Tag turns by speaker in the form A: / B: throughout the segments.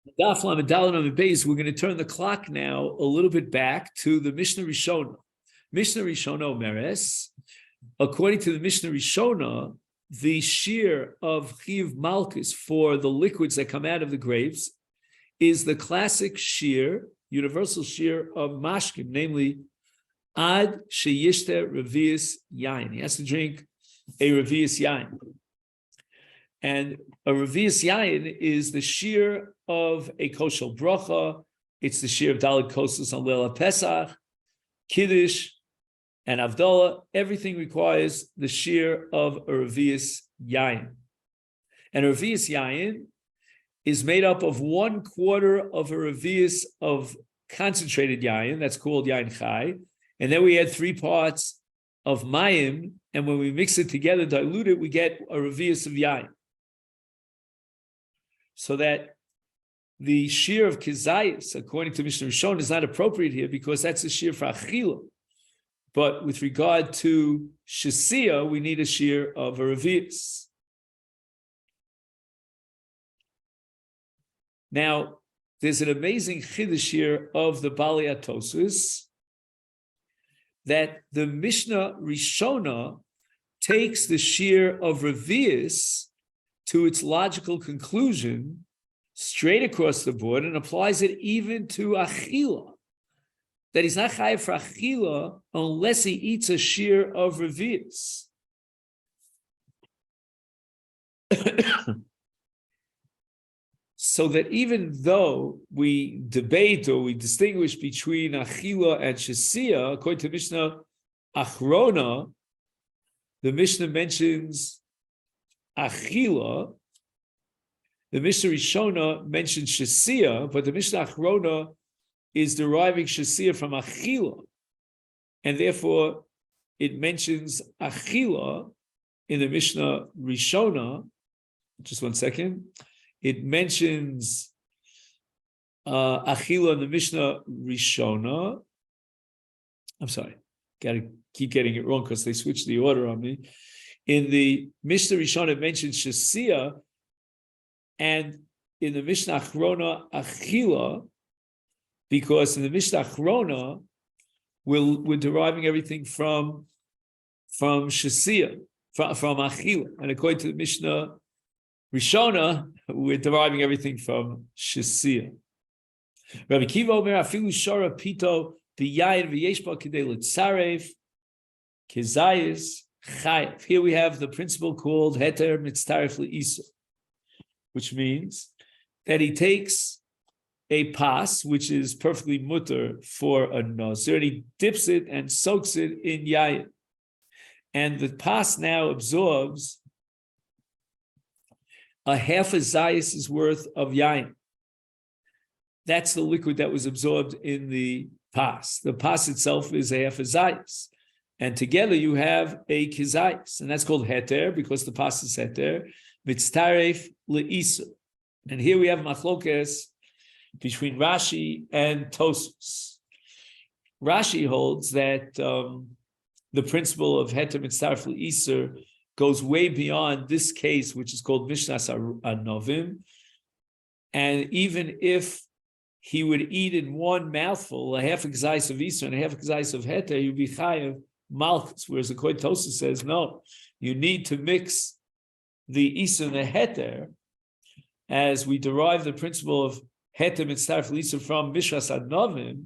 A: Daf Lamed Daled Amud Beis. We're going to turn the clock now a little bit back to the Mishnah Rishona. Mishnah Rishona Omeres. According to the Mishnah Rishona, the shear of Chiv Malchus for the liquids that come out of the grapes is the classic shear, universal shear of mashkim, namely ad sheyishte revius yain. He has to drink a revius yain. And a revius yain is the shear of a kosher bracha. It's the shear of Daled Kossos on Leila Pesach, Kiddush, and Avdallah. Everything requires the shear of a revius yain. And a revius yain is made up of 1/4 of a revius of concentrated yain, that's called yain chai, and then we add 3 parts of mayim, and when we mix it together, dilute it, we get a revius of yain. So that the shear of kizayis, according to Mishnah Rishon, is not appropriate here because that's a shear for achila. But with regard to shasiya, we need a shear of a revius. Now, there's an amazing chiddush here of the Balei HaTosfos that the Mishnah Rishona takes the shear of revius to its logical conclusion straight across the board and applies it even to achila. That he's not chayav for achila unless he eats a shear of revius. So that even though we debate or we distinguish between achila and shasiya, according to Mishnah Achrona, the Mishnah mentions achila. The Mishnah Rishona mentions shasiya, but the Mishnah Achrona is deriving shasiya from achila, and therefore it mentions achila in the Mishnah Rishona. Just one second. It mentions achila in the Mishnah Rishona. I'm sorry, gotta keep getting it wrong because they switched the order on me. In the Mishnah Rishona, it mentions shasiya, and in the Mishnah Achrona, achila, because in the Mishnah Achrona, we're deriving everything from shasiya, from achila, and according to the Mishnah Rishona, we're deriving everything from shasiya. Rabbi Kiva Omer afilu shara pito b'yayin v'yeshba k'dei l'tzarev kezayis chayav. Here we have the principle called heter mitztaref le'isa, which means that he takes a pas, which is perfectly mutter for a Nazir, and he dips it and soaks it in yayin. And the pas now absorbs a half a zayis worth of yayin. That's the liquid that was absorbed in the pas. The pas itself is a half a zayis. And together you have a kizayis. And that's called heter because the pas is heter. Mitztaref le'isa. And here we have machlokes between Rashi and Tosfos. Rashi holds that the principle of heter mitztaref le'isa goes way beyond this case, which is called Mishnas Anovim. And even if he would eat in one mouthful a half a gzais of Isra and a half a gzais of Heter, you'd be chayav malchus. Whereas the Kohen Tosfos says, no, you need to mix the Isra and the Heter, as we derive the principle of Heter mitzaref l'Isra from Mishnas Anovim,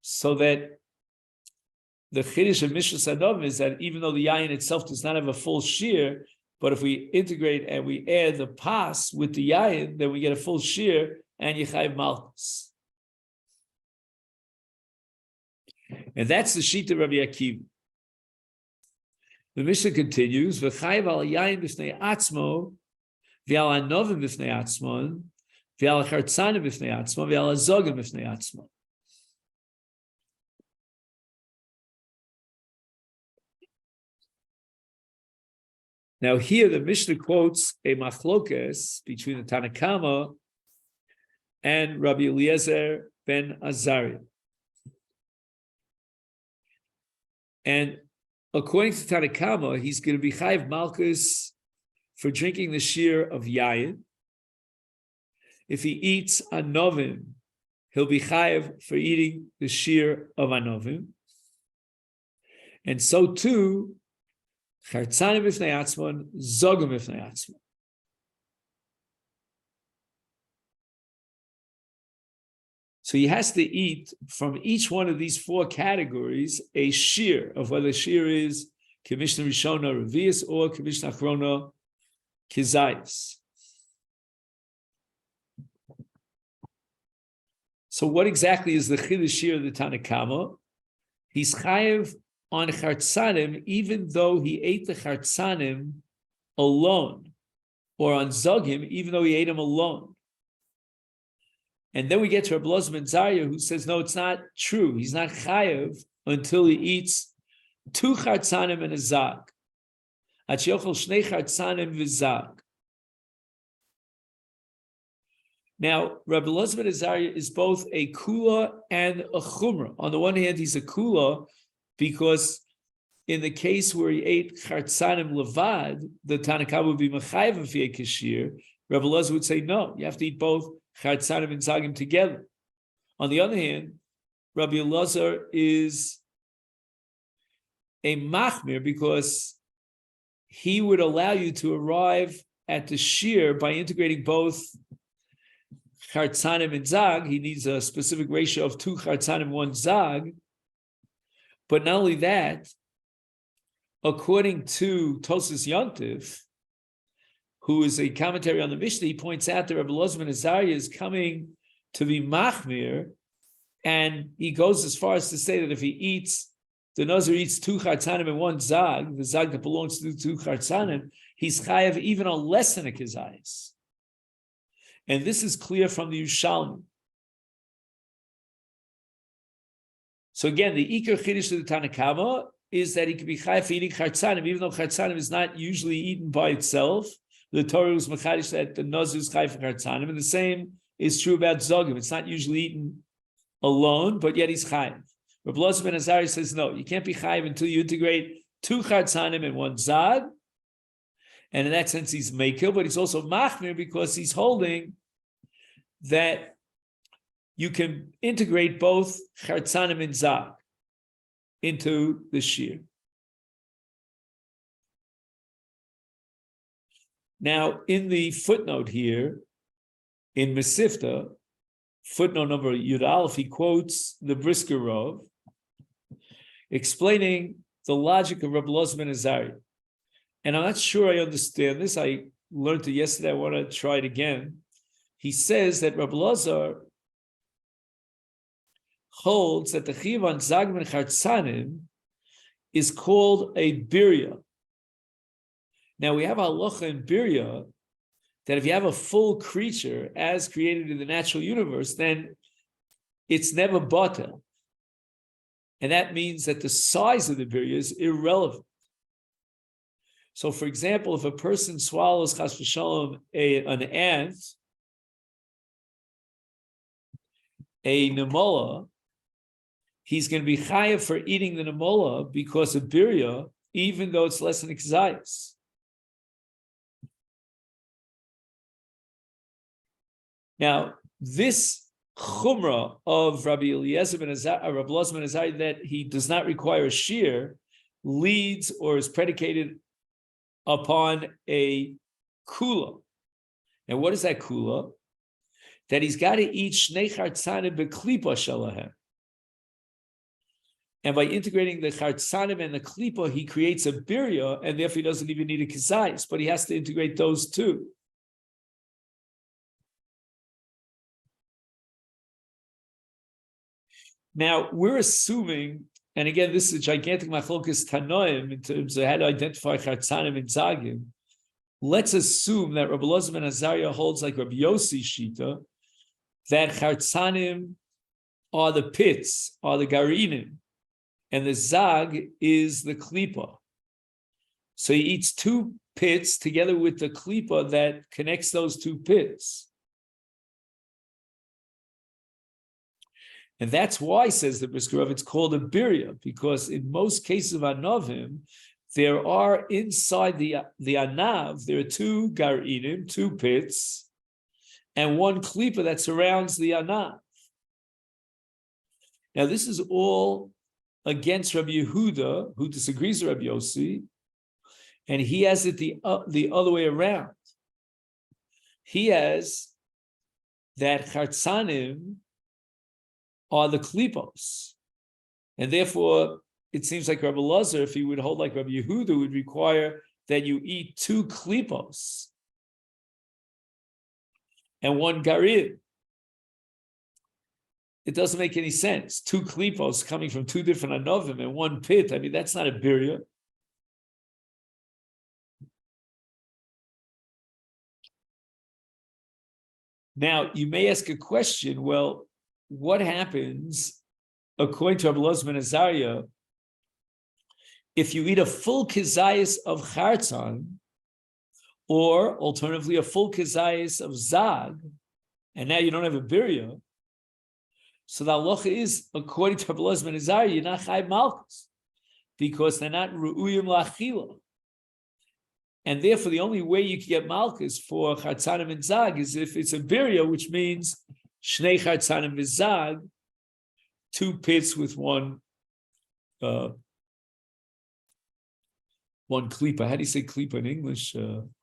A: so that the chiddush of Mishnas Anovim is that even though the yayin itself does not have a full shear, but if we integrate and we add the pas with the yayin, then we get a full shear and yichayv malchus. And that's the sheet of Rabbi Akiva. The Mishnah continues, v'chayv al yayin b'fnei atzmo, v'al anovim b'fnei atzmon, v'al chartzanim b'fnei atzmo, v'al azogim b'fnei atzmo. Now here the Mishnah quotes a machlokes between the Tanakama and Rabbi Eliezer ben Azariah. And according to Tanakama, he's going to be chayiv malchus for drinking the shear of yayin, if he eats anovim, he'll be chayev for eating the shear of anovim. And so too, chartzanim b'fnei atzmon, zogim b'fnei atzmon. So he has to eat from each one of these four categories a shear of whether shear is Mishnah Rishona Revius or Mishnah Achrona Kizayis. So what exactly is the Chiddush shear of the Tanakama? He's chayev on chartzanim even though he ate the chartzanim alone, or on zogim even though he ate them alone. And then we get to Rabbi Elazar ben Zarya, who says, no, it's not true. He's not chayev until he eats 2 chartzanim and a zag. At sheyochel shnei chartzanim v'zag. Now, Rabbi Elazar ben Zarya is both a kula and a chumrah. On the one hand, he's a kula because in the case where he ate chartzanim levad, the Tanakh would be mechayev v'yeh kashir. Rabbi Elazar would say, no, you have to eat both chartzanim and zagim together. On the other hand, Rabbi Elazar is a machmir because he would allow you to arrive at the shear by integrating both chartzanim and zag. He needs a specific ratio of 2 chartzanim, 1 zag. But not only that, according to Tosas Yontif, who is a commentary on the Mishnah, he points out that Rabbi Elazar ben Zarya is coming to be machmir, and he goes as far as to say that if he eats, the Nazir eats 2 chartzanim and 1 zag, the zag that belongs to the 2 chartzanim, he's chayav even on less than a kizayis. And this is clear from the Yushalmi. So again, the Iker Chiddush of the Tanakama is that he can be chayav for eating chartzanim, even though chartzanim is not usually eaten by itself. The Torah was mechadish that the Nazir is chayav for chartzanim, and the same is true about zogim. It's not usually eaten alone, but yet he's chayav. Rabbi Elazar ben Zarya says, no, you can't be chayav until you integrate 2 chartzanim and 1 zag. And in that sense, he's mekel, but he's also machmir because he's holding that you can integrate both chartzanim and zag into the shear. Now, in the footnote here, in Masechet, footnote number Yud Aleph, he quotes the Brisker Rov, explaining the logic of Rabbi Elazar ben Zarya. And I'm not sure I understand this. I learned it yesterday. I want to try it again. He says that Rabbi Elazar holds that the chiyuv on zagim and chartzanim is called a birya. Now we have halacha in birya that if you have a full creature as created in the natural universe, then it's never batel. And that means that the size of the birya is irrelevant. So, for example, if a person swallows chas v'shalom an ant, a nemola, he's going to be chayav for eating the nemola because of birya, even though it's less than a kizayis. Now, this chumrah of Rabbi Elazar ben Zarya that he does not require a shear leads or is predicated upon a kula. And what is that kula? That he's got to eat shnei chartzanim beklipa shalahem. And by integrating the chartzanim and the klipa, he creates a birya, and therefore he doesn't even need a kizayis, but he has to integrate those two. Now, we're assuming, and again, this is a gigantic machlokas tanoim in terms of how to identify chartzanim and zagim. Let's assume that Rabbi Elazar ben Zarya holds like Rabbi Yossi Shita, that chartzanim are the pits, are the garinim, and the zag is the klipa. So he eats 2 pits together with the klipa that connects those 2 pits. And that's why, says the Brisker Rov, it's called a birya, because in most cases of anovim, there are inside the anav, there are 2 garinim, 2 pits, and one klipa that surrounds the anav. Now, this is all against Rabbi Yehuda, who disagrees with Rabbi Yossi, and he has it the other way around. He has that chartzanim are the klipos, and therefore it seems like Rabbi Lazar, if he would hold like Rabbi Yehuda, would require that you eat 2 klipos and 1 garid. It doesn't make any sense. 2 klipos coming from 2 different anovim and 1 pit. I mean, that's not a birya. Now, you may ask a question, well, what happens, according to Rabbi Elazar ben Azariah, if you eat a full kizayis of chartzan, or alternatively a full kizayis of zag, and now you don't have a birya, so the halacha is, according to Rabbi Elazar ben Azariah, you're not chayv malchus, because they're not ru'uyim la'achila. And therefore, the only way you can get malchus for chartzanim and zag is if it's a birya, which means shnei chartzanim v'zag, 2 pits with 1 klipa. How do you say klipa in English?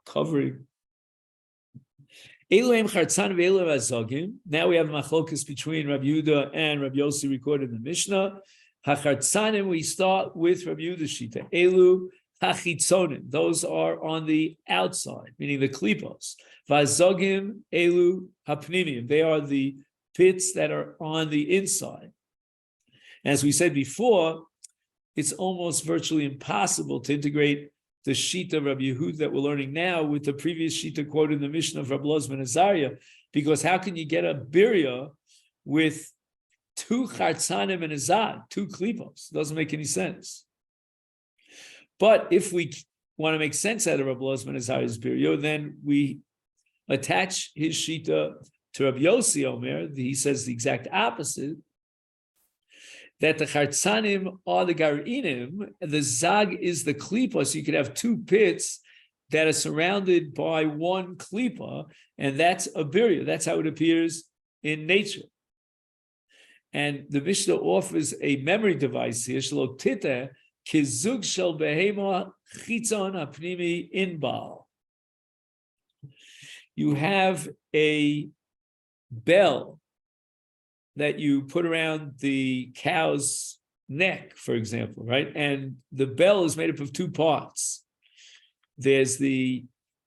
A: Covering. Elohim chartzanim ve'elohim azagim. Now we have machlokas between Rabbi Yehuda and Rabbi Yossi recorded in the Mishnah. Hachartzanim, we start with Rabbi Yehuda's shita. Elu hachitzonim, those are on the outside, meaning the klipos. Vazogim elu hapnimim, they are the pits that are on the inside. As we said before, it's almost virtually impossible to integrate the shita of Rabbi Yehuda that we're learning now with the previous shita quoted in the Mishnah of Rabbi Elazar ben Azariah, because how can you get a birya with 2 chartzanim and a zag, 2 klipos? It doesn't make any sense. But if we want to make sense out of Rabbi Elazar ben Azariah's birya, then we attach his shita to Rabbi Yossi Omer. He says the exact opposite, that the chartzanim are the garinim, and the zag is the klipa. So you could have 2 pits that are surrounded by 1 klipa, and that's a birya. That's how it appears in nature. And the Mishnah offers a memory device here, shelo titeh, kizug shel behema chitzon hapnimi inbal. You have a bell that you put around the cow's neck, for example, right? And the bell is made up of 2 parts. There's the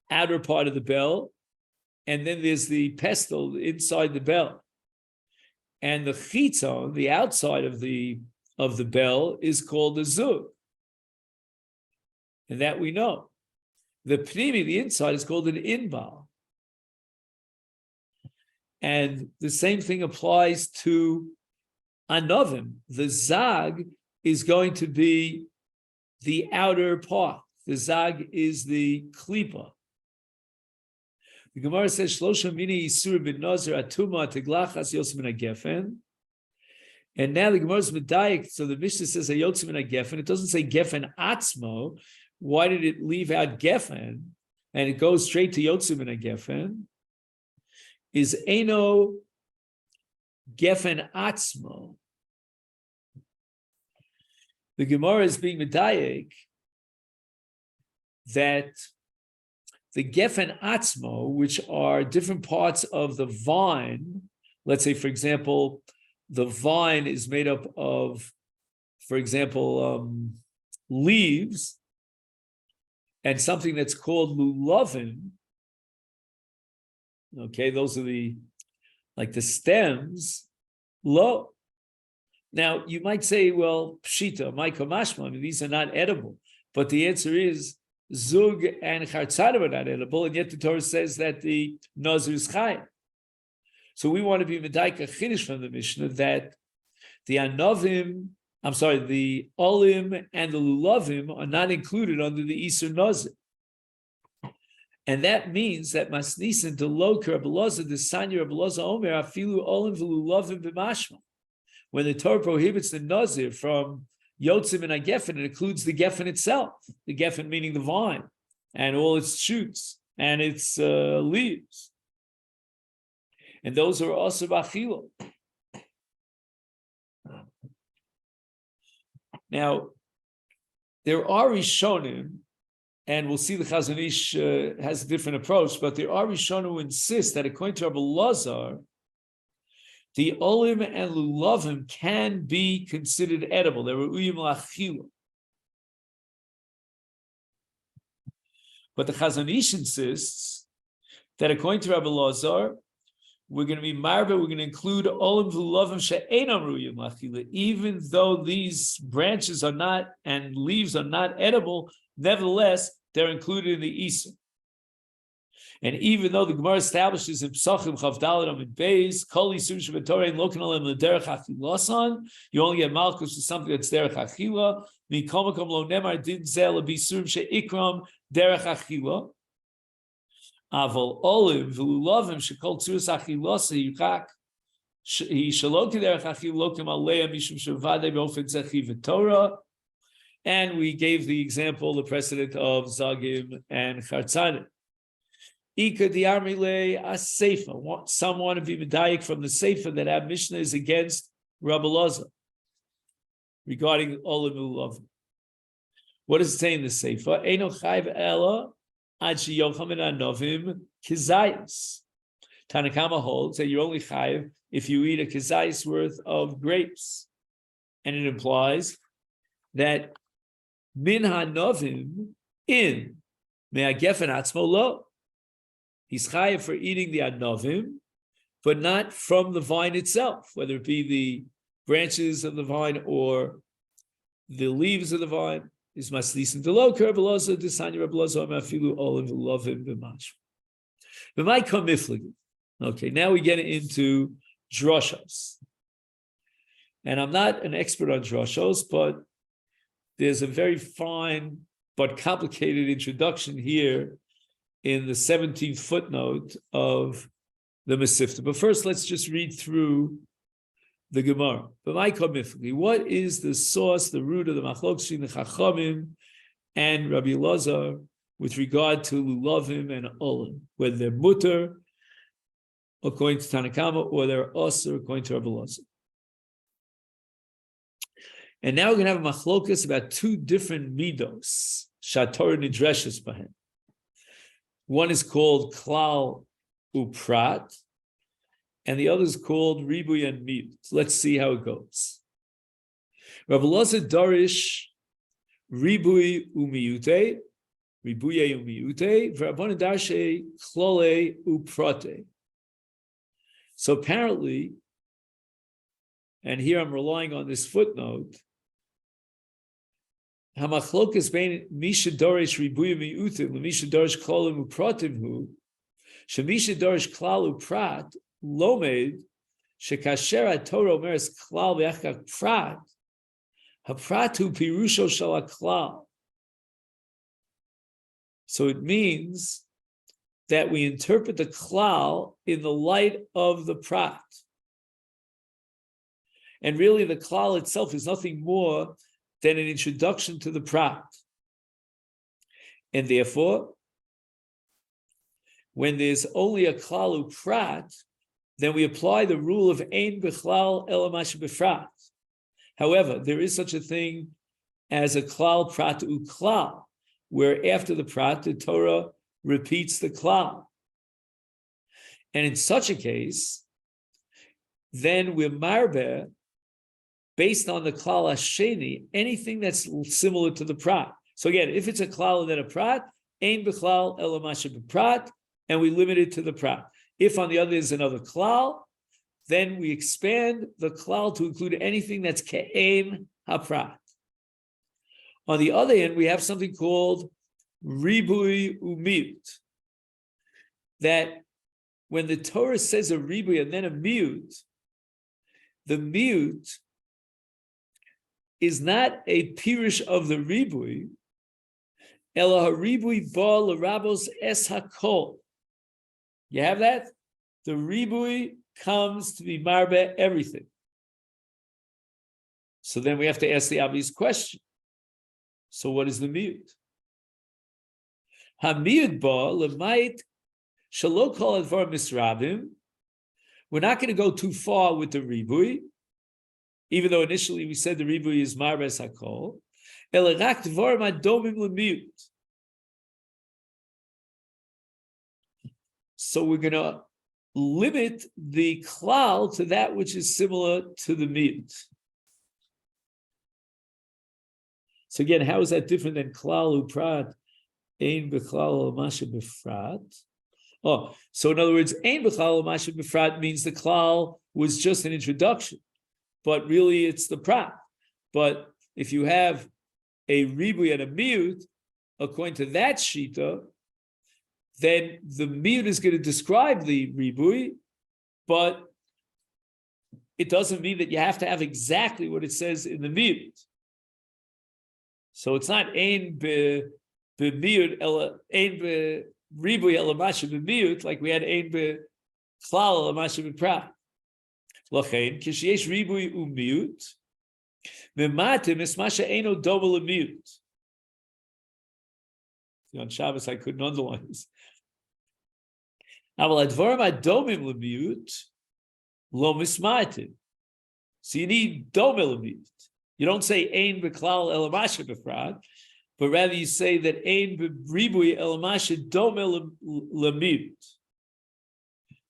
A: outer part of the bell, and then there's the pestle inside the bell. And the chitzon, the outside of the bell, is called the zug. And that we know. The pnimi, the inside, is called an inbal. And the same thing applies to anovim. The zag is going to be the outer part. The zag is the klipa. The Gemara says, Shlosha mini yisur bin Nazir atuma teglachas yotzim min gefen. And now the Gemara is medayik, so the Mishnah says a yotzim min gefen. It doesn't say gefen atzmo. Why did it leave out gefen? And it goes straight to yotzim min gefen. Is eno gefen atzmo. The Gemara is being medayik that the gefen atzmo, which are different parts of the vine, let's say, for example, the vine is made up of, for example, leaves and something that's called lulavim. Okay, those are the stems. Lo. Now, you might say, well, pshita, maiko mashma, I mean, these are not edible. But the answer is, zug and chartzanim are not edible, and yet the Torah says that the Nazir is chayim. So we want to be medaika chiddush from the Mishnah that the anovim, the olim and the lulavim are not included under the Isur Nazir. And that means that masnisin to loker Rabbi Elazar, the sanya Rabbi Elazar Omer, afilu olim v'lulavim b'mashma. When the Torah prohibits the Nazir from yotzim and gefen, it includes the gefen itself, the gefen meaning the vine, and all its shoots and its leaves. and those are also b'achila. Now, there are Rishonim, and we'll see the Chazon Ish has a different approach, but there are Rishonim who insist that according to Rabbi Lazar, the olim and lulavim can be considered edible. They're re'uyim l'achila. But the Chazon Ish insists that according to Rabbi Lazar, we're going to be marbe, we're going to include olim v'lulavim she'enam re'uyim l'achila, even though these branches are not and leaves are not edible. Nevertheless, they're included in the Isa. And even though the Gemara establishes in Psachim Chavdalit Amid Beis, Kol Yisur Shebetorah and Lokan Alem LeDerech Achilasan, you only get Malchus for something that's Derech Achila. Mikol Makom Lo Nemar Din Zel Bisurim Sheikram Derech Achila. Aval Olim V'Lulavim Shekol Tzuras Achilasa Yichak He Shalok Derech Achila Lokim Aleya Mishum Shevadei Beofen Zechi V'Torah. And we gave the example, the precedent of Zagim and Chartzanim. Ika diarmile a seifa. Some want to be medayik from the seifa that our Mishnah is against Rabbi Lazar regarding olim ulav. What does it say in the seifa? Eino chayv ela ad sheyocham min anovim kizayis. Tanakama holds that you're only chayv if you eat a kizayis worth of grapes, and it implies that min hanovim in me'agefen atzmo lo. He's chayav for eating the anovim, but not from the vine itself, whether it be the branches of the vine or the leaves of the vine. Is maslisin delo kerbelaza desanya rebelaza mafilu olav lovim b'mash. But my kamifligi. Okay, now we get into droshos, and I'm not an expert on droshos, but there's a very fine but complicated introduction here in the 17th footnote of the Masechet. But first, let's just read through the Gemara. What is the source, the root of the machlokes between the Chachamim and Rabbi Lazar with regard to lulavim and olim, whether they're mutter according to Tanakama or they're osur according to Rabbi Lazar? And now we're going to have a machlokas about two different midos, shator nidreshes bahem. One is called klal uprat, and the other is called ribuy and miut. Let's see how it goes. Rabbi Lazar darish ribuy umiute, ribuye umiute, v'Rabbanan darshe klole uprate. So apparently, and here I'm relying on this footnote, Hamachlokas bein misha dorish ribuy miutim lemisha dorish klolim upratim hu shemisha dorish klal uprat lomed shekasher Torah omeres klal v'achak prat hapratu pirusho shel klal. So it means that we interpret the klal in the light of the prat, and really the klal itself is nothing more than an introduction to the prat. And therefore, when there's only a klalu prat, then we apply the rule of ein b'chlal elamash b'frat. However, there is such a thing as a klal prat uklal, where after the prat, the Torah repeats the klal. And in such a case, then we're marbe based on the klal hasheni, anything that's similar to the prat. So again, if it's a klal and then a prat, ein b'chlal elamash b'prat, and we limit it to the prat. If on the other is another klal, then we expand the klal to include anything that's ke'em haprat. On the other hand, we have something called ribuy umiut, that when the Torah says a ribuy and then a miut, the miut is not a pirush of the ribuy, ela haribui ba l'rabos es hakol. You have that? The ribuy comes to be marbe everything. So then we have to ask the obvious question. So what is the miut? Hamiut ba l'mayit shelo kol advar misrabim we're not going to go too far with the ribui, even though initially we said the ribui is marbes hakol. Elarak dvarim adomim lemiut. So we're going to limit the klal to that which is similar to the miut. So again, how is that different than klal uprat ein b'klal masha b'frat? Oh, so in other words, ein b'klal masha b'frat means the klal was just an introduction, but really it's the prat. But if you have a ribui and a miut, according to that shita, then the miut is going to describe the ribui, but it doesn't mean that you have to have exactly what it says in the miut. So it's not ein b'miut, ein b'ribui elamasha b'miut, like we had ein b'klal elamasha b'prat. Lachein kisheyesh ribui u'miut mematim esmasha eino doma lemiut. On Shabbos I couldn't underline this. Aval advarim adomim lemiut lo mismatim. So you need doma lemiut. You don't say ein b'klal elamasha b'frat, but rather you say that ein b'ribui elamasha doma lemiut.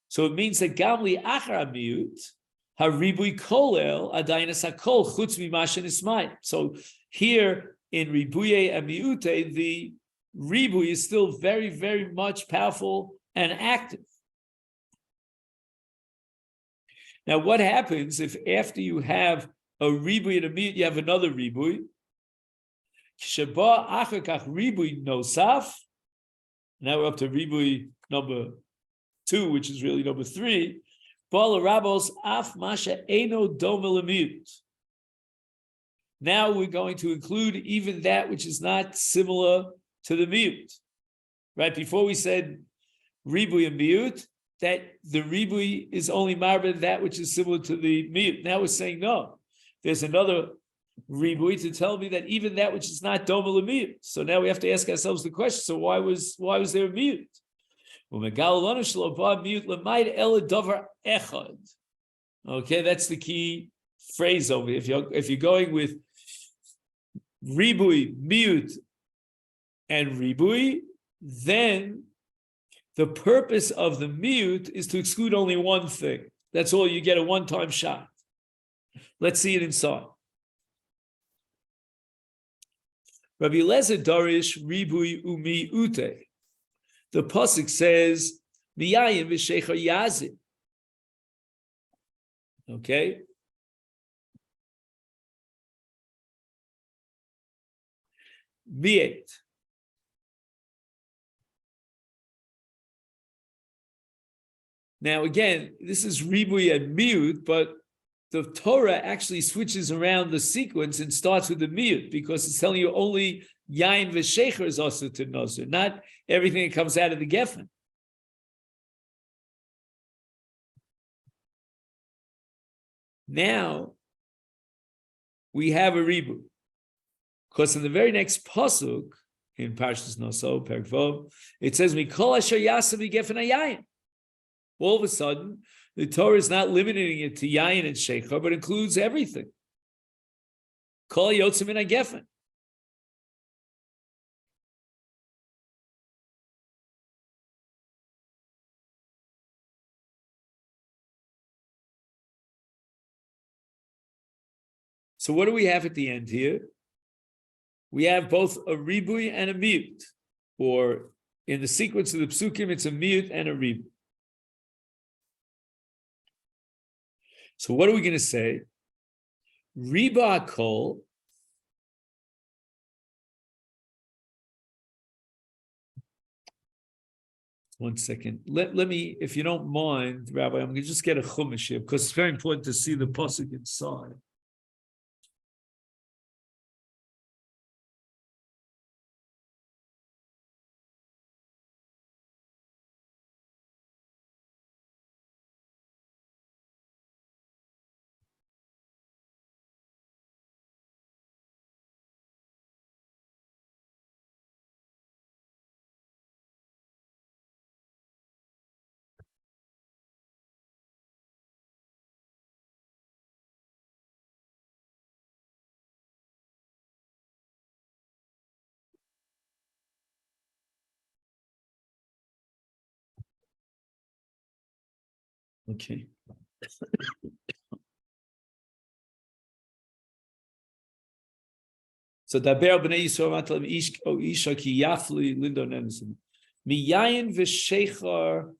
A: So it means that gamli achar miut haribui kolel adainas hakol chutz mimasha nismayim. So here in ribuye and miute, the ribui is still very, very much powerful and active. Now, what happens if after you have a ribui and a miut, you have another ribui? Sheba achakach ribui nosaf. Now we're up to ribui number 2, which is really number 3. Now we're going to include even that which is not similar to the miut. Right? Before we said ribui and miut, that the ribui is only marba that which is similar to the miut. Now we're saying no. There's another ribui to tell me that even that which is not doma lemiut. So now we have to ask ourselves the question: so why was there a miut? Okay, that's the key phrase over here. If you're going with ribui, miut, and ribui, then the purpose of the miut is to exclude only one thing. That's all. You get a one-time shot. Let's see it inside. Rabbi Eliezer Darish ribui umi ute. The pasuk says miyayim v'shecher yazim. Okay. Miet. Now again, this is ribui and miut, but the Torah actually switches around the sequence and starts with the miut because it's telling you only yain v'shecher is also to Nazir, not everything that comes out of the geffen. Now we have a ribui, because in the very next pasuk in Parshas Naso, Perek Vav, it says Mikol asher yasa v'geffen hayayin. All of a sudden, the Torah is not limiting it to yayin and shecher, but includes everything. Kol yotzim min hageffen. So what do we have at the end here? We have both a ribui and a miut, or in the sequence of the psukim, it's a miut and a ribui. So what are we going to say? Riba kol. One second. Let me, if you don't mind, Rabbi, I'm going to just get a chumash here because it's very important to see the pasuk inside. Okay. So daber bnei Yisrael matal ish o isha ki yafli lindo nemsen miyayin v'sheichar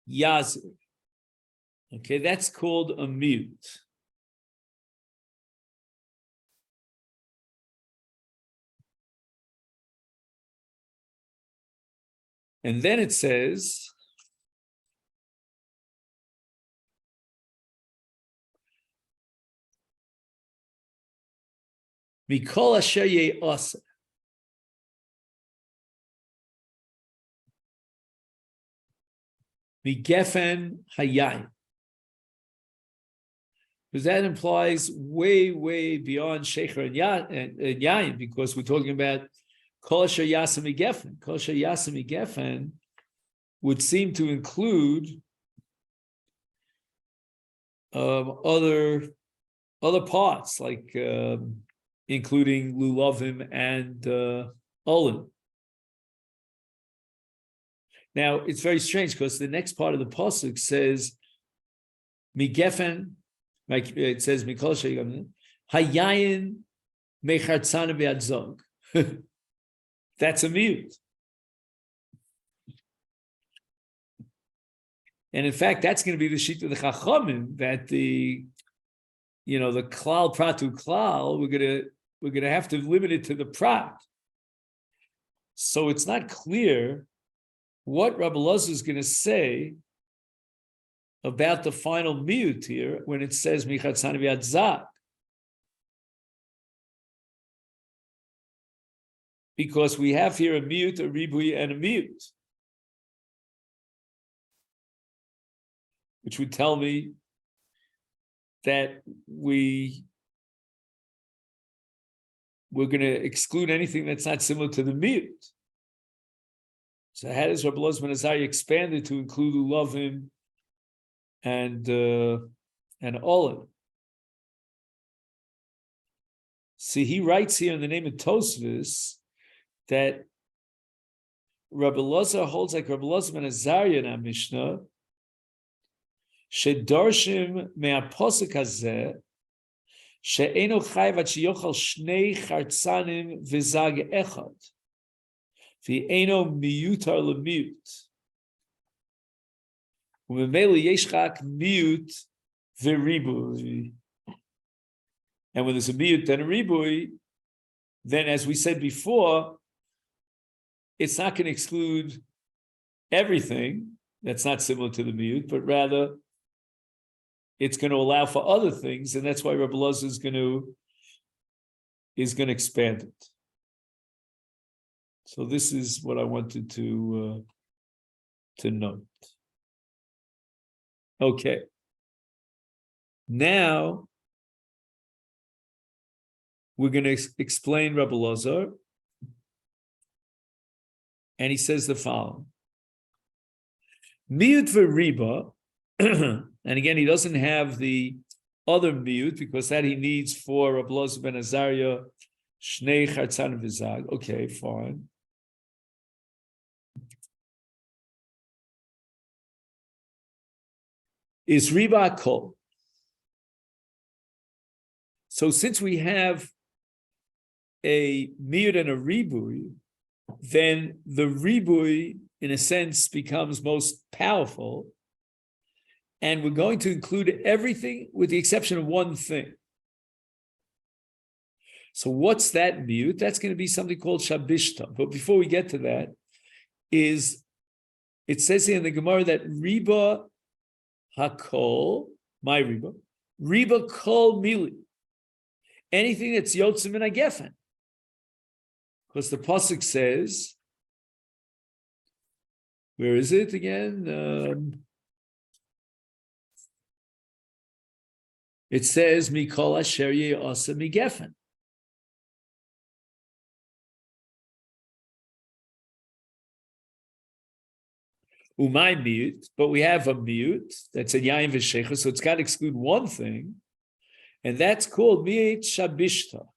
A: yazir. Okay, that's called a mute. And then it says, Mikol asher ye'asa. Migefen hayayin. Because that implies way, way beyond Shecher and Yayin, because we're talking about Kol asher yasa migefen. Kol asher yasa migefen would seem to include other parts, like including lulavim and olim. Now it's very strange because the next part of the pasuk says migefen, like it says mikol sheyayin hayayin mechartzana be'adzog. That's a mute. And in fact, that's going to be the sheet of the Chachamim, that the klal pratu klal, we're gonna have to limit it to the prat. So it's not clear what Rabbi Elazar is going to say about the final mute here when it says michatzana v'adzak, because we have here a mute, a ribui, and a mute, which would tell me that we're going to exclude anything that's not similar to the mute. So how does Rabbi Elazar ben Azariah expand it to include ulavim and olim? See, he writes here in the name of Tosfos that Rabbi Elazar holds like Rabbi Elazar ben Azariah in our Mishnah, shedarshim me'aposek hazeh she'eno chayv ad sheyochal shnei chartzanim v'zag echad v'eno miyutar lemiyut u'memele yesh chak miyut v'ribui. And when there's a miyut and a ribui, then as we said before, it's not going to exclude everything that's not similar to the miyut, but rather it's going to allow for other things, and that's why Rabbi Elazar is going to expand it. So this is what I wanted to note. Okay. Now we're going to explain Rabbi Elazar, and he says the following: Miyut v'riba. And again, he doesn't have the other miyut because that he needs for Rabbi Elazar ben Azariah, Shnei Chartzan V'Zag. Okay, fine. Is riba kol. So since we have a miyut and a ribui, then the ribui, in a sense, becomes most powerful. And we're going to include everything with the exception of one thing. So what's that mute? That's going to be something called shabishta. But before we get to that, it says here in the Gemara that riba hakol, my riba kol mili, anything that's yotzim and agefen. Because the pasuk says, where is it again? It says, Mikol asher ye'asa migefen. Umay mute, but we have a mute that's a yayin v'shecha, so it's got to exclude one thing, and that's called miyut shabishta.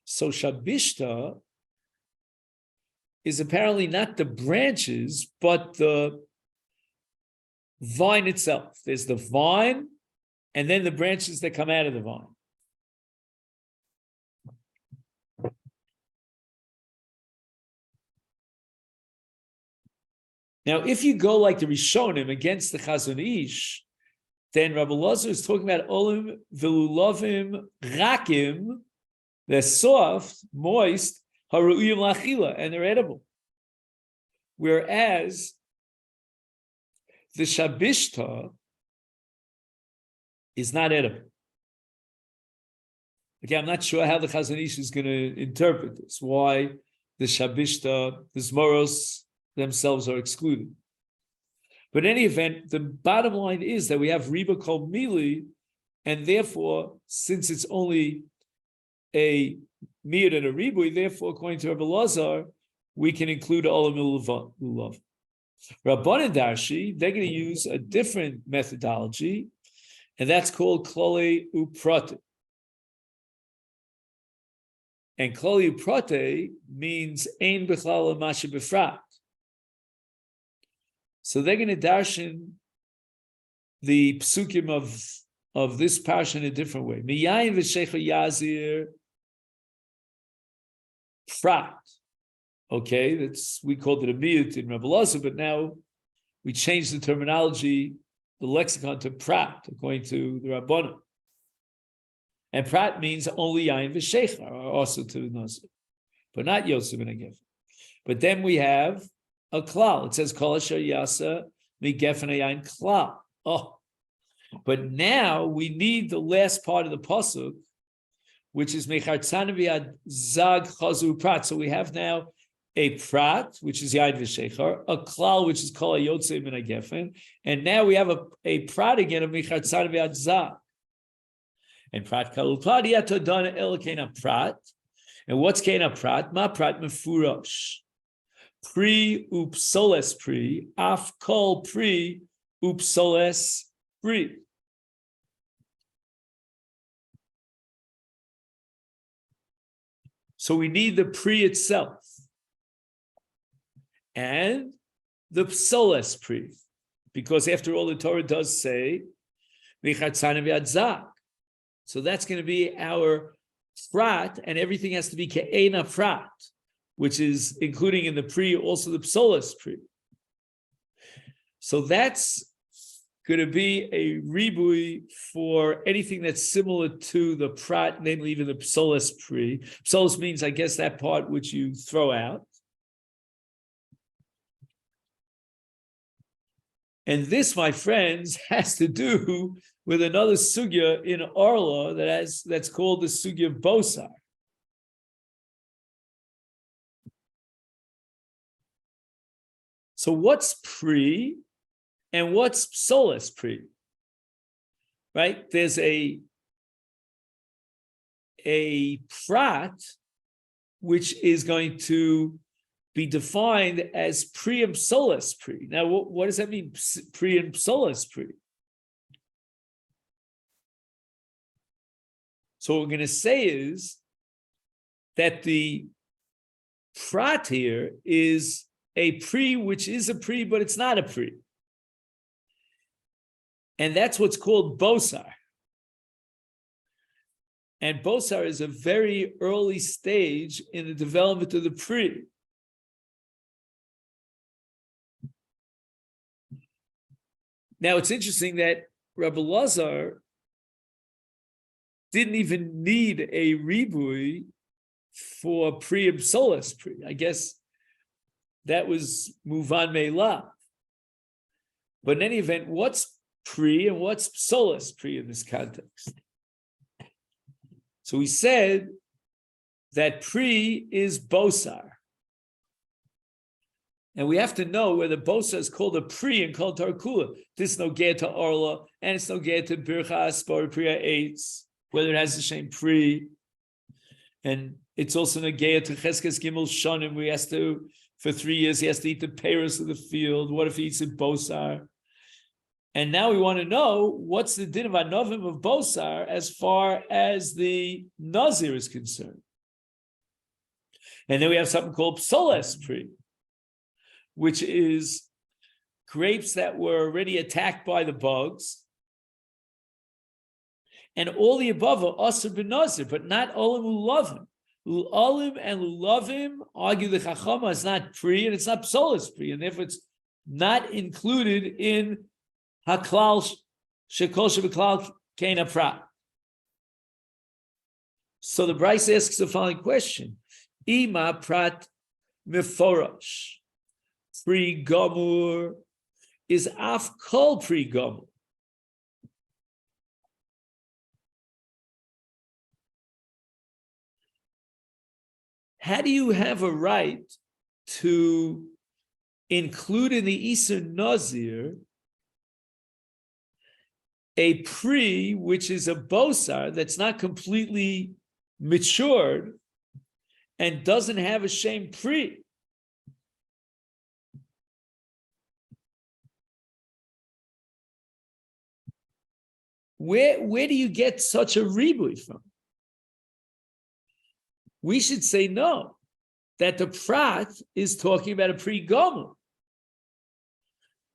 A: So shabishta is apparently not the branches, but the vine itself. There's the vine, and then the branches that come out of the vine. Now, if you go like the Rishonim against the Chazon Ish, then Rabbi Lazar is talking about olim velulavim rakim. They're soft, moist, haru'uyim lachila, and they're edible. Whereas the shabishta is not edible. Again, I'm not sure how the Chazon Ish is going to interpret this. Why the shabishta, the zmoros themselves are excluded. But in any event, the bottom line is that we have riba kol mili, and therefore, since it's only a miyad and a ribui, therefore, according to Rabbi Lazar, we can include olam lulav. Rabbanan Darshi, they're going to use a different methodology, and that's called klale uprate. And klale uprate means ein bechlal mashe befrat. So they're going to darshan the psukim of this parsha in a different way. Miyayin v'shecha yazir prat. Okay, we called it a miyut in Rebbe Lazar, but now we changed the terminology, the lexicon, to prat, according to the Rabbanan. And prat means only yayin v'shecha, or also to the Nazir, but not Yosef and Agef. But then we have a klal. It says kol asher yasa migefen hayayin klal. Oh, but now we need the last part of the pasuk, which is mechartzana v'yad zag chazu prat. So we have now a prat, which is yayin v'shechar, a klal, which is kol hayotze min hagefen, and now we have a prat again of mechartzana v'yad zag. And prat kalul prat yatodana el kena prat. And what's kena prat? Ma prat mefurash. Pri upsoles pri, af kol pri upsoles pri. So we need the pri itself and the psoles pri, because after all, the Torah does say v'chatzana v'adzak. So that's going to be our prat, and everything has to be ke'ena prat, which is including in the pri also the psolas pri. So that's going to be a ribui for anything that's similar to the prat, namely even the psolas pri. Psolas means, I guess, that part which you throw out. And this, my friends, has to do with another sugya in Orla that's called the sugya of Bosar. So what's pri and what's psolas pri? Right? There's a prat which is going to be defined as pri and psolas pri. Now, what does that mean, pri and psolas pri? So what we're going to say is that the prat here is a pri, which is a pri, but it's not a pri. And that's what's called bosar. And bosar is a very early stage in the development of the pri. Now, it's interesting that Rabbi Lazar didn't even need a ribui for pri and psolas pri. I guess that was muvan me'elav. But in any event, what's pri and what's psolas pri in this context? So we said that pri is bosar. And we have to know whether bosar is called a pri and called tarkula. This no get to orla, and it's no get to bircha aspar priya eitz, whether it has the same pri. And it's also no get to cheskes gimel shonim. We has to, for 3 years, he has to eat the peiros of the field. What if he eats a bosar? And now we want to know what's the din of anovim of bosar as far as the Nazir is concerned. And then we have something called psolas pri. which is grapes that were already attacked by the bugs. And all the above are Asr ben Nazir, but not Olim Ulavim. Olim and Lulavim argue the Chachama is not free and it's not Psolis free, and therefore it's not included in Haklal Shekol Shebeklal Kein Prat. So the Bryce asks the following question: Ima Prat Meforosh Pri Gomur is Af Kol Pri Gomur. How do you have a right to include in the Isser Nazir a pri, which is a bosar that's not completely matured and doesn't have a shame pri? Where do you get such a ribui from? We should say no, that the prat is talking about a pre-gomer.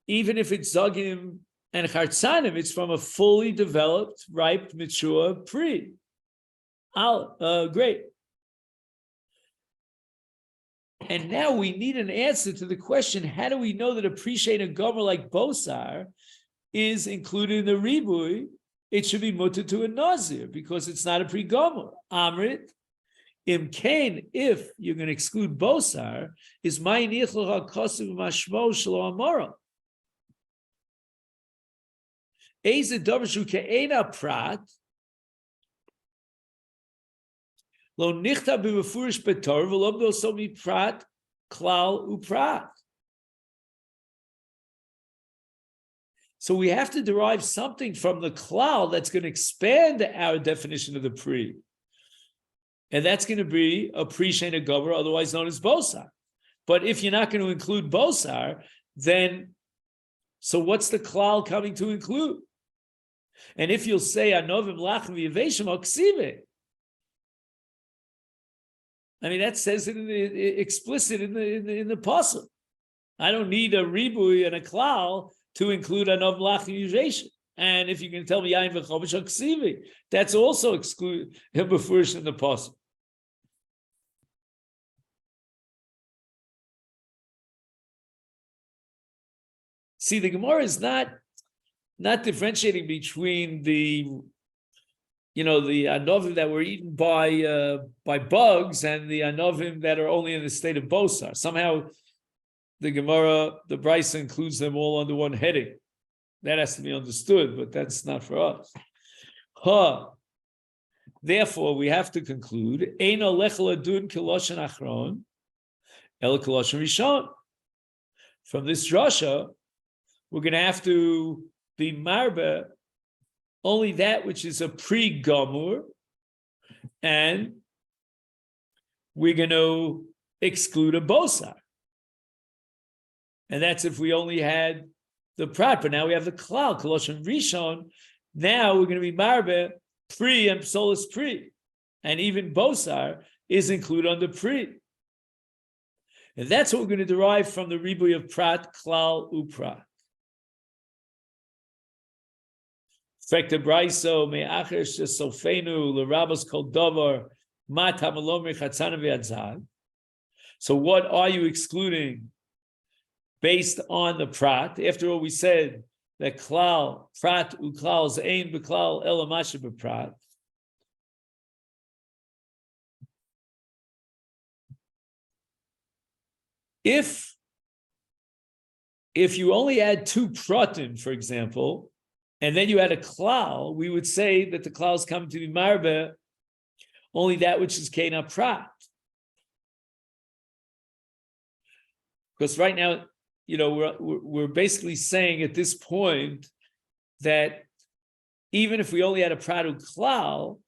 A: Even if it's zagim and chartzanim, it's from a fully developed, ripe, mature pre. Great. And now we need an answer to the question: how do we know that appreciating a gomer like bosar is included in the ribui? It should be mutter to a nazir because it's not a pre-gomer. Amrit. Imkain, if you're going to exclude bosar, is my nichlocha kosev mashmo shelo amora. Eze davar ke'ena prat lo nichta b'mefurish betor v'lo b'oso mi prat klal uprat. So we have to derive something from the klal that's going to expand our definition of the pri. And that's going to be a pre-shena gover, otherwise known as bosar. But if you're not going to include bosar, then so what's the klal coming to include? And if you'll say anovim lachem v'yaveshim oksive, I mean that says it explicit in the pasuk. I don't need a ribui and a klal to include anovim lachem v'yaveshim. And if you can tell me yain v'chomish oksive, that's also excluded in the pasuk. See, the Gemara is not differentiating between the anovim that were eaten by bugs and the anovim that are only in the state of bosar. Somehow, the Gemara, the Brisa includes them all under one heading. That has to be understood, but that's not for us. Therefore, we have to conclude: Eino lechel adun kiloshen achron, el kiloshen rishon. From this drasha, we're going to have to be marbe only that which is a pre-gomur, and we're going to exclude a bosar. And that's if we only had the prat, but now we have the klal, koloshen rishon. Now we're going to be marbe pri and psolis pri, and even bosar is included under pri. And that's what we're going to derive from the ribui of prat, klal, uprat. Fekta braiso me'acher shesofenu l'rabos kol davar mat hamalom rechatzana v'yadzad. So what are you excluding based on the prat? After all, we said that klal, prat uklal is ein b'klal elamashe b'prat. If you only add two pratim, for example, and then you add a klal, we would say that the klal is coming to be marbe only that which is kena prat. Because right now, we're basically saying at this point that even if we only had a pratu klal,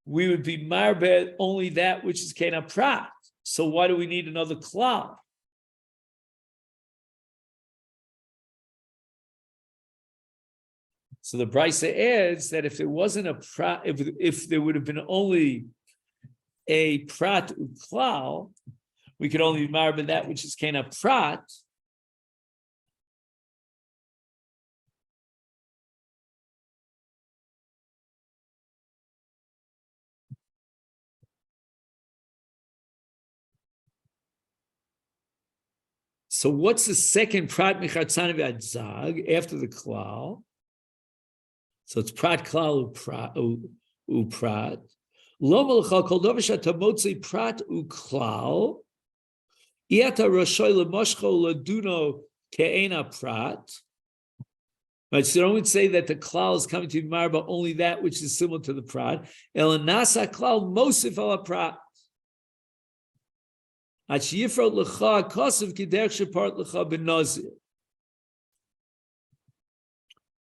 A: we would be marbe only that which is kena prat. So why do we need another klal? So the Brisa adds that if there wasn't a prat, if there would have been only a prat uklal, we could only be marbe that which is kena prat, So what's the second prat michartzana v'adzag after the klal? So it's prat klal uprat. Lo malcha kol davar shetamotzi prat uklal. Iata rashoy lemoshcho laduno ke'ena prat. Right, so don't say that the klal is coming to be marba only that which is similar to the prat. El nasa klal mosif ala prat. At sheyifrot lecha kosav kiderch shepart lecha ben Nazir.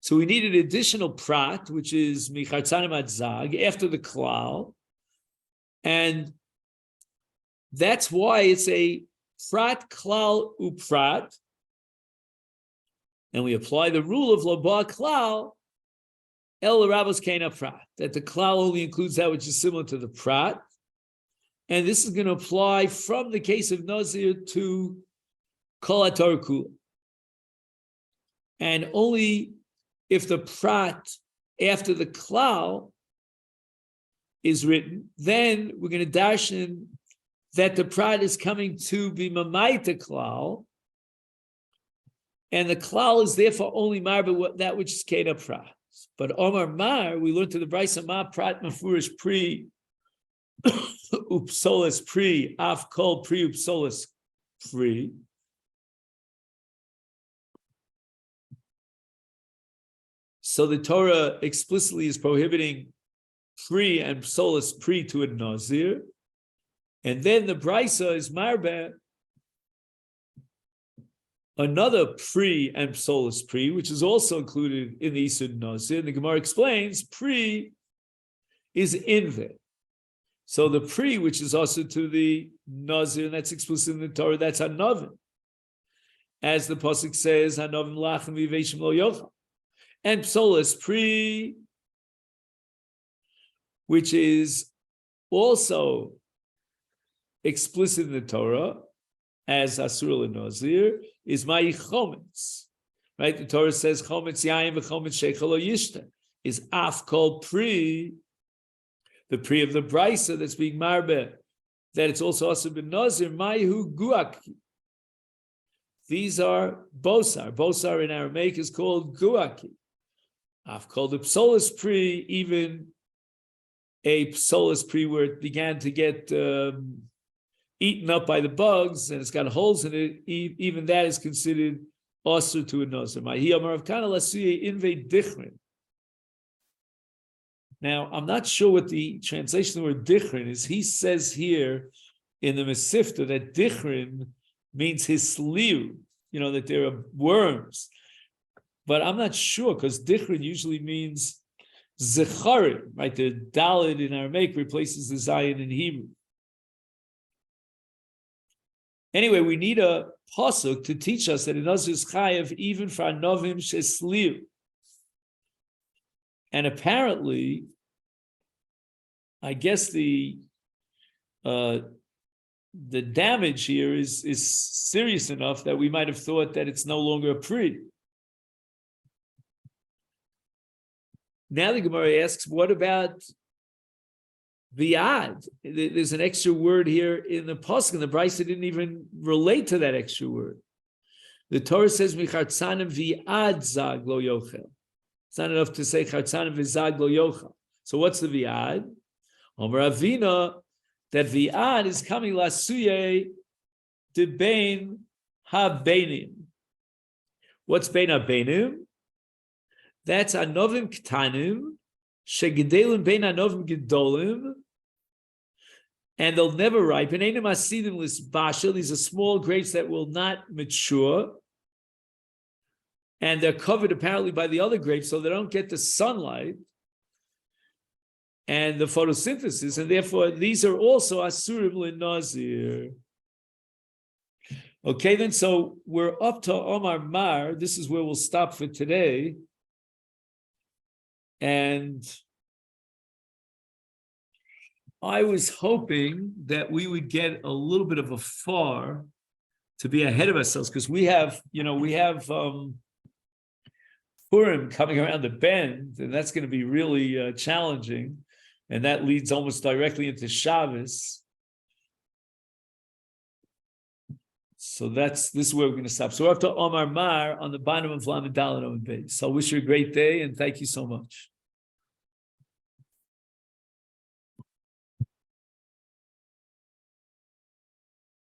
A: So we need an additional prat, which is michartzanim adzag, after the klal, and that's why it's a prat klal uprat. And we apply the rule of Laba Klal, El Rabos Kena Prat, that the Klal only includes that which is similar to the Prat. And this is going to apply from the case of Nazir to Kol HaTorah Kula. And only if the Prat after the Klal is written, then we're going to darshan that the Prat is coming to be Mamaita Klal. And the klal is therefore only marba that which is keda prat. But Omar Mar, we learned to the Brisa Ma prat mafurish pri upsolis pri af kol pri upsolis pri. So the Torah explicitly is prohibiting pri and psolis pri to a nazir, and then the Brisa is marba another pri and psolis pri, which is also included in the Isud Nazir. And the Gemara explains pri is inve. So the pri, which is also to the Nazir, and that's explicit in the Torah, that's hanovim. As the pasuk says, hanovim lachem v'veishim lo yochal. And psolis pri, which is also explicit in the Torah, as Asur Nazir, is my chometz. Right? The Torah says chometz yayin v'chometz sheichel lo yishta. Is af kol pri, the pri of the brisa that's being marbe, that it's also ben Nazir, ma'ihu guaki. These are bosar. Bosar in Aramaic is called guaki. Af kol the psolis pri, even a psolis pri where it began to get eaten up by the bugs, and it's got holes in it, even that is considered asur to a nazir. Now, I'm not sure what the translation of the word dichrin is. He says here in the Masechet that dichrin means hisliu, that there are worms. But I'm not sure, because dichrin usually means zecharim, right? The dalid in Aramaic replaces the zayin in Hebrew. Anyway, we need a pasuk to teach us that it is chayav even for anovim shesliu. And apparently, I guess the damage here is serious enough that we might have thought that it's no longer a pri. Now the Gemara asks, what about Viad? There's an extra word here in the pasuk, and the Brisa didn't even relate to that extra word. The Torah says, "Michartzanim viad zag lo yochel." It's not enough to say "Chartzanim v'zag lo yochel." So what's the viad? Omer Avina, that viad is coming lasuye de bein habenim. What's bein habenim? That's anovim ktanim shegedelim bein anovim gedolim. And they'll never ripen. These are small grapes that will not mature. And they're covered apparently by the other grapes, so they don't get the sunlight and the photosynthesis. And therefore, these are also asurim l'nazir. Okay, then, so we're up to Omar Mar. This is where we'll stop for today. And I was hoping that we would get a little bit of a far to be ahead of ourselves, because we have Purim coming around the bend, and that's going to be really challenging, and that leads almost directly into Shabbos. So this is where we're going to stop. So we're up to Omar Mar on the bottom of Lamed Dalet Amud Beis. So I wish you a great day and thank you so much.